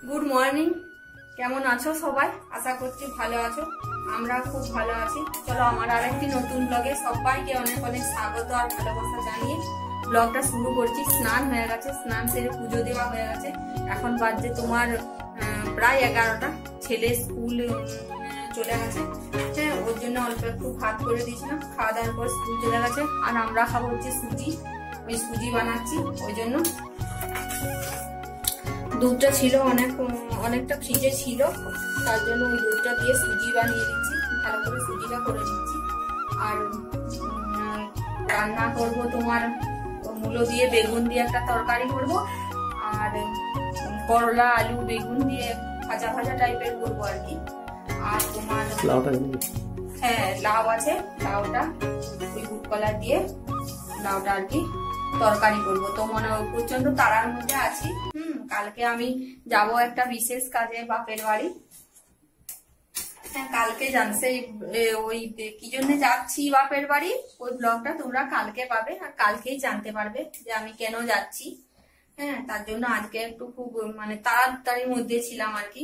Good morning. কেমন আছো সবাই? আশা করছি ভালো আছো। আমরা খুব ভালো আছি। চলো আমার আরেকটি নতুন ব্লগে সবাইকে অনেক অনেক স্বাগত আর ভালোবাসা জানিয়ে ব্লগটা শুরু করছি। স্নান হয়ে গেছে, স্নান সেরে পুজো দেওয়া হয়ে গেছে। এখন বাজছে তোমার প্রায় 11টা। ছেলে স্কুল চলে গেছে, হ্যাঁ, ওর জন্য অল্প একটু ভাত করে দিয়েছিলাম। খাওয়া দাওয়ার পর স্কুল চলে গেছে। আর আমরা খাবো হচ্ছে সুজি। ওই সুজি বানাচ্ছি, ওই জন্য দুধটা ছিল অনেকটা ফ্রিজে ছিল, তার জন্য ওই দুধটা দিয়ে সুজি বানিয়ে দিচ্ছি। ভালো করে সুজিটা করে নিচ্ছি। আর রান্না করব তোমার মূলো দিয়ে বেগুন দিয়ে একটা তরকারি করব, আর করলা আলু বেগুন দিয়ে ভাজা ভাজা টাইপের করবো আর কি। আর তোমার হ্যাঁ লাউ আছে, লাউটা ওই বুট কলা দিয়ে লাউটা আর কি তরকারি করবো। তো মনে প্রচন্ড তাড়ার মধ্যে আছি। কালকে আমি যাব একটা বিশেষ কাজে বাপের বাড়ি। হ্যাঁ, কালকে জানছে ওই কি জন্য যাচ্ছি বাপের বাড়ি, ওই ব্লগটা তোমরা কালকে পাবে আর কালকেই জানতে পারবে যে আমি কেন যাচ্ছি। হ্যাঁ, তার জন্য আজকে একটু খুব তাড়াতাড়ির মধ্যে ছিলাম আর কি।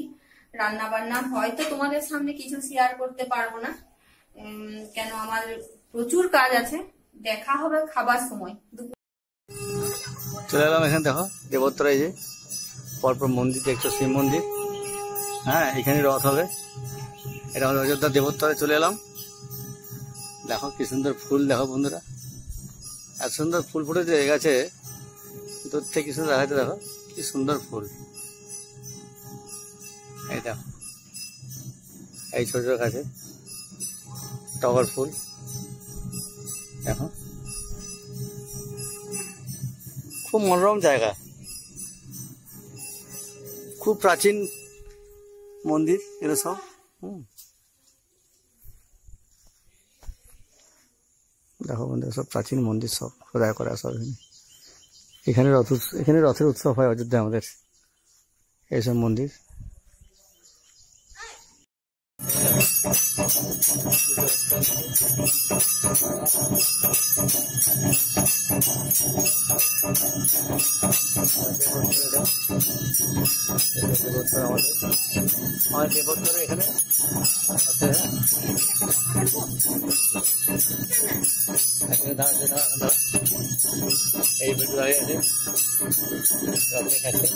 রান্না বান্না হয়তো তোমাদের সামনে কিছু শেয়ার করতে পারবো না, কেন আমার প্রচুর কাজ আছে। দেখা হবে খাবার সময়। চলে এলাম এখানে, দেখো দেবোত্তরা, এই যে পরপর মন্দির দেখছো, শিব মন্দির। হ্যাঁ, এখানে রথ হবে। এটা আমাদের অযোধ্যা দেবোত্তরায় চলে এলাম। দেখো কি সুন্দর ফুল, দেখো বন্ধুরা, এত সুন্দর ফুল ফুটেছে এই গাছে। দূর থেকে কি সুন্দর দেখাচ্ছে, দেখো কি সুন্দর ফুল। এই দেখো, এই ছোট ছোট গাছে টগর ফুল, দেখো খুব মনোরম জায়গা, খুব প্রাচীন মন্দির এগুলো সব। দেখো বন্ধুরা, সব প্রাচীন মন্দির, সব খোদাই করা সব। এখানে রথের উৎসব হয় অযোধ্যায় আমাদের, এইসব মন্দির। আমাদের দেবোত্তরা এখানে আছে। এই ভিডিও আছে রথের কাছে।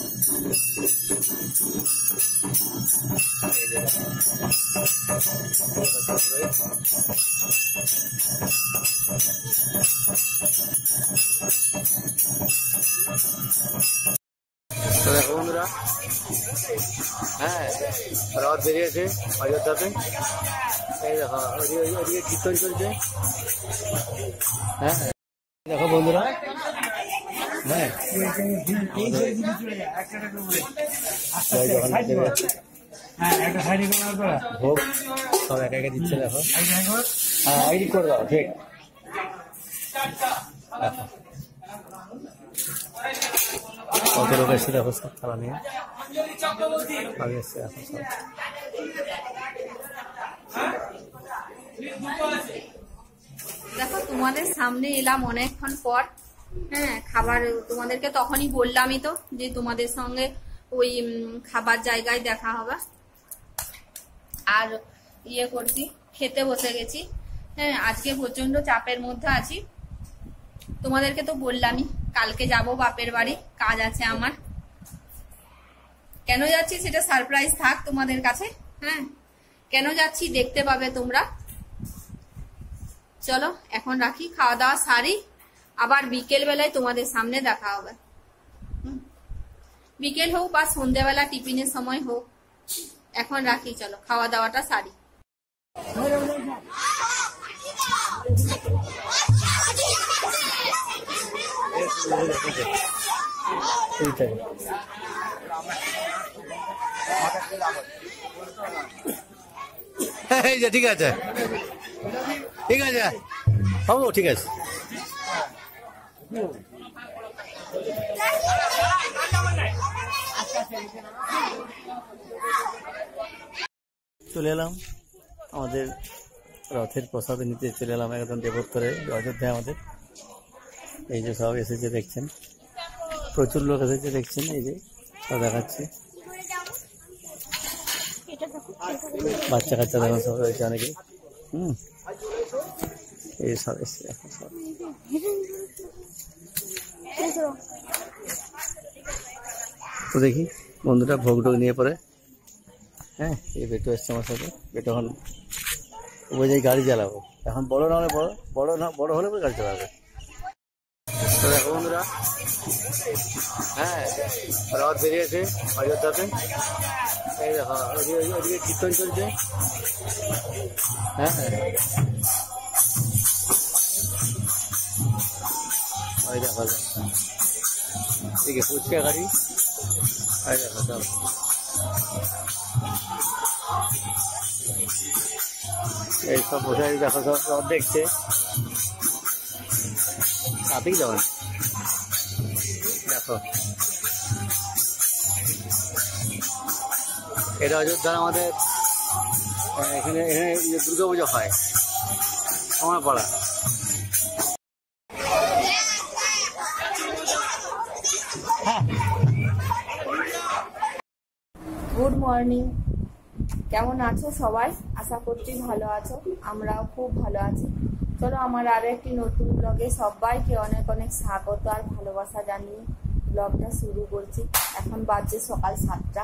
দেখো বন্ধুরা, হ্যাঁ রথ বেরিয়েছে অযোধ্যাতে। এই দেখো ওদিকে কীর্তন চলছে। হ্যাঁ দেখো বন্ধুরা, হ্যাঁ ভোগ সব একা একা দিচ্ছে। দেখো হ্যাঁ আইডি করে দাও, ঠিক। কত লোক এসে দেখো সব খাওয়া নিয়ে এসছে এখন সব। দেখো তোমাদের সামনে এলাম অনেকক্ষণ পর। হ্যাঁ, খাবার তোমাদেরকে তখনই বললামই তো যে তোমাদের সঙ্গে ওই খাবার জায়গায় দেখা হবে। আর ইয়ে করছি, খেতে বসে গেছি। হ্যাঁ, আজকে প্রচন্ড চাপের মধ্যে আছি। তোমাদেরকে তো বললামই কালকে যাব বাপের বাড়ি, কাজ আছে আমার। কেন যাচ্ছি সেটা সারপ্রাইজ থাক তোমাদের কাছে। হ্যাঁ, কেন যাচ্ছি দেখতে পাবে তোমরা। চলো এখন রাখি, খাওয়া দাওয়া সারি, আবার বিকেল বেলায় তোমাদের সামনে দেখা হবে। বিকেল হোক বা সন্ধ্যেবেলা টিফিনের সময় হোক। এখন রাখি, চলো খাওয়া দাওয়াটা সারি। ঠিক আছে, ঠিক আছে, হবো, ঠিক আছে। চলে এলাম আমাদের রথের প্রসাদ নিতে, চলে এলাম একদম দেবোত্তরে অযোধ্যায় আমাদের। এই যে সব এসেছে দেখছেন, প্রচুর লোক এসেছে দেখছেন, এই যে সব দেখাচ্ছে। বাচ্চা কাচ্চা দেখো সব রয়েছে অনেকে। এই সব এসছে দেখো সব। তো দেখি বন্ধুটা ভোগ টোগ নিয়ে পরে। হ্যাঁ, এই বেটু এসছে আমার সাথে। বেটু এখন বোঝাই গাড়ি চালাবো, এখন বড় না হলে বড় হলে গাড়ি চালাবে। তো দেখো বন্ধুরা, হ্যাঁ রথ বেরিয়েছে অযোধ্যাতে। এই দেখো ওদিকে কীর্তন চলছে। হ্যাঁ ওই দেখো এদিকে ফুচকা গাড়ি। ওই দেখো সব এইসব বসে দেখো সব রথ দেখছে। তাতেই যাবেন দেখো, এটা অযোধ্যার আমাদের এখানে দুর্গা পুজো হয় কমলাপাড়া। গুড মর্নিং, কেমন আছো সবাই? আশা করছি ভালো আছো, আমরাও খুব ভালো আছি। চলো আমার আরো একটি নতুন ব্লগে সবাইকে অনেক অনেক স্বাগত আর ভালোবাসা জানিয়ে ব্লগটা শুরু করছি। এখন বাজছে সকাল 7টা,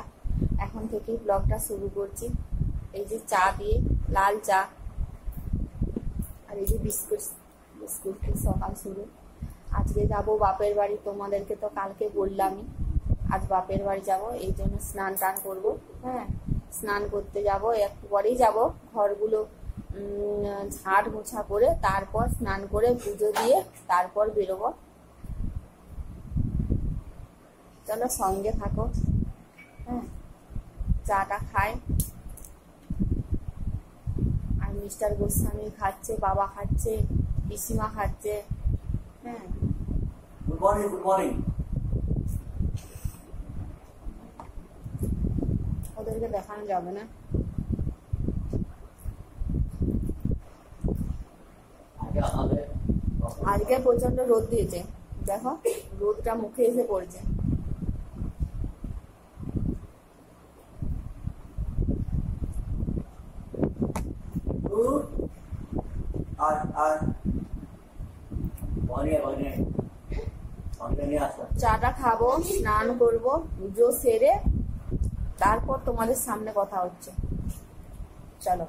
এখন থেকেই ব্লগটা শুরু করছি। এই যে চা দিয়ে, লাল চা আর এই যে বিস্কুট সকাল শুরু। আজকে যাব বাপের বাড়ি, তোমাদেরকে তো কালকে বললামই আজ বাপের বাড়ি যাব, এই জন্য স্নান টান করবো। হ্যাঁ, স্নান করতে যাব, একটু পরেই যাব। ঘরগুলো ঝাড় মোছা করে তারপর স্নান করে পুজো দিয়ে তারপর বেরোবো। চলো সঙ্গে থাকো। হ্যাঁ, চাটা খাই। আর মিস্টার গোস্বামী খাচ্ছে, বাবা খাচ্ছে, পিসিমা খাচ্ছে। হ্যাঁ, গুড মর্নিং। Good morning. ওদেরকে দেখানো যাবে না। আজকে প্রচন্ড রোদ দিয়েছে, দেখো রোদটা মুখে এসে পড়ছে। চাটা খাবো, স্নান করবো, পুজো সেরে তারপর তোমাদের সামনে কথা হচ্ছে। চলো,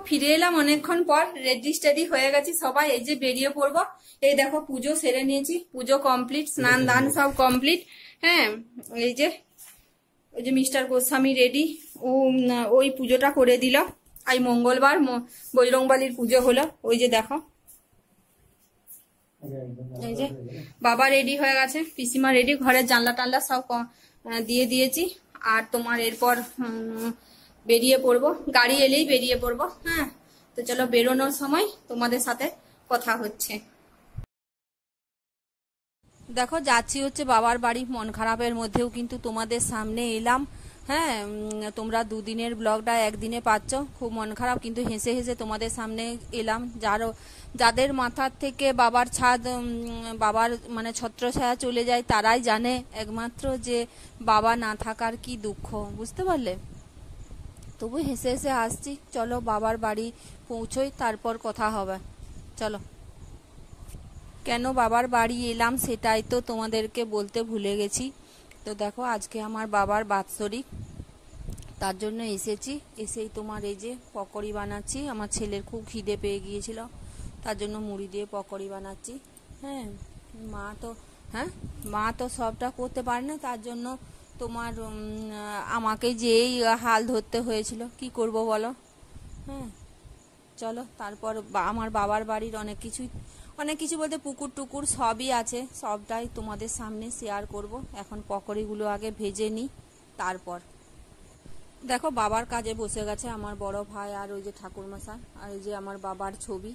ফিরে এলাম অনেকক্ষণ পর। রেডি স্টেডি হয়ে গেছি সবাই, এই যে বেরিয়ে পড়বো। এই দেখো পুজো সেরে নিয়েছি, পুজো কমপ্লিট, স্নান দান সব কমপ্লিট। হ্যাঁ, এই যে ওই যে মিস্টার গোস্বামী রেডি, ওই পুজোটা করে দিল। আজ মঙ্গলবার বজরংবলীর পুজো হলো। ওই যে দেখো, এই যে বাবা রেডি হয়ে গেছে, পিসিমা রেডি, ঘরের জানলা টানলা সব দিয়ে দিয়েছি। আর তোমার এরপর বেরিয়ে পড়বো, গাড়ি এলেই বেরিয়ে পড়বো। হ্যাঁ, তো চলো বেরোনোর সময় তোমাদের সাথে কথা হচ্ছে। দেখো যাচ্ছি হচ্ছে বাবার বাড়ি, মন খারাপের মধ্যেও কিন্তু তোমাদের সামনে এলাম। হ্যাঁ, তোমরা দুদিনের ব্লগটা একদিনে পাচ্ছ, খুব মন খারাপ, কিন্তু হেসে হেসে তোমাদের সামনে এলাম। যাদের মাথার থেকে বাবার ছাদ, বাবার মানে ছত্রছায়া চলে যায়, তারাই জানে একমাত্র যে বাবা না থাকার কি দুঃখ, বুঝতে পারলে? তবু হেসে হেসে আসছি। চলো বাবার বাড়ি পৌঁছোই, তারপর কথা হবে। চলো, কেন বাবার বাড়ি এলাম সেটাই তো তোমাদেরকে বলতে ভুলে গেছি। তো দেখো আজকে আমার বাবার বাৎসরিক, তার জন্য এসেছি। এসেই তোমার এই যে পকোড়ি বানাচ্ছি। আমার ছেলের খুব খিদে পেয়ে গিয়েছিল, তার জন্য মুড়ি দিয়ে পকোড়ি বানাচ্ছি। হ্যাঁ, মা তো সবটা করতে পারে না, তার জন্য তোমার আমাকে যেই হাল ধরতে হয়েছিল, কি করব বলো। হ্যাঁ, চলো তারপর আমার বাবার বাড়ির অনেক কিছু বলতে পুকুর টুকুর সবই আছে, সবটাই তোমাদের সামনে শেয়ার করব। এখন পকোড়িগুলো আগে ভেজে নিই, তারপর দেখো বাবার কাজে বসে গেছে আমার বড় ভাই আর ওই যে ঠাকুরমশাই, আর এই যে আমার বাবার ছবি,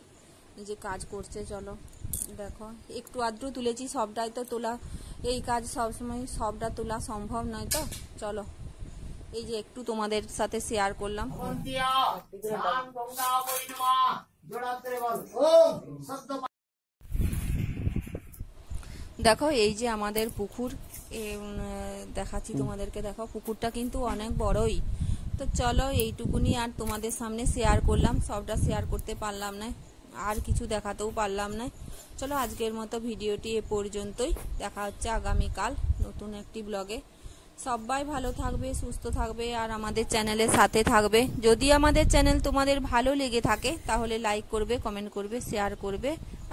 এই যে কাজ করছে। চলো দেখো, একটু আধটু তুলেছি, সবটাই তো তোলা, এই কাজ সবসময় সবটা তোলা সম্ভব নয়। তো চলো, এই যে একটু তোমাদের সাথে শেয়ার করলাম। দেখো এই যে আমাদের পুকুর, দেখাচ্ছি তোমাদেরকে, দেখো পুকুরটা কিন্তু অনেক বড়ই। তো চলো এইটুকুনি আর তোমাদের সামনে শেয়ার করলাম, সবটা শেয়ার করতে পারলাম না, আর কিছু দেখাতেও পারলাম না। চলো আজকের মতো ভিডিওটি এ পর্যন্তই, দেখা হচ্ছে আগামীকাল নতুন একটি ব্লগে। সবাই ভালো থাকবে, সুস্থ থাকবে, আর আমাদের চ্যানেলের সাথে থাকবে। যদি আমাদের চ্যানেল তোমাদের ভালো লেগে থাকে তাহলে লাইক করবে, কমেন্ট করবে, শেয়ার করবে।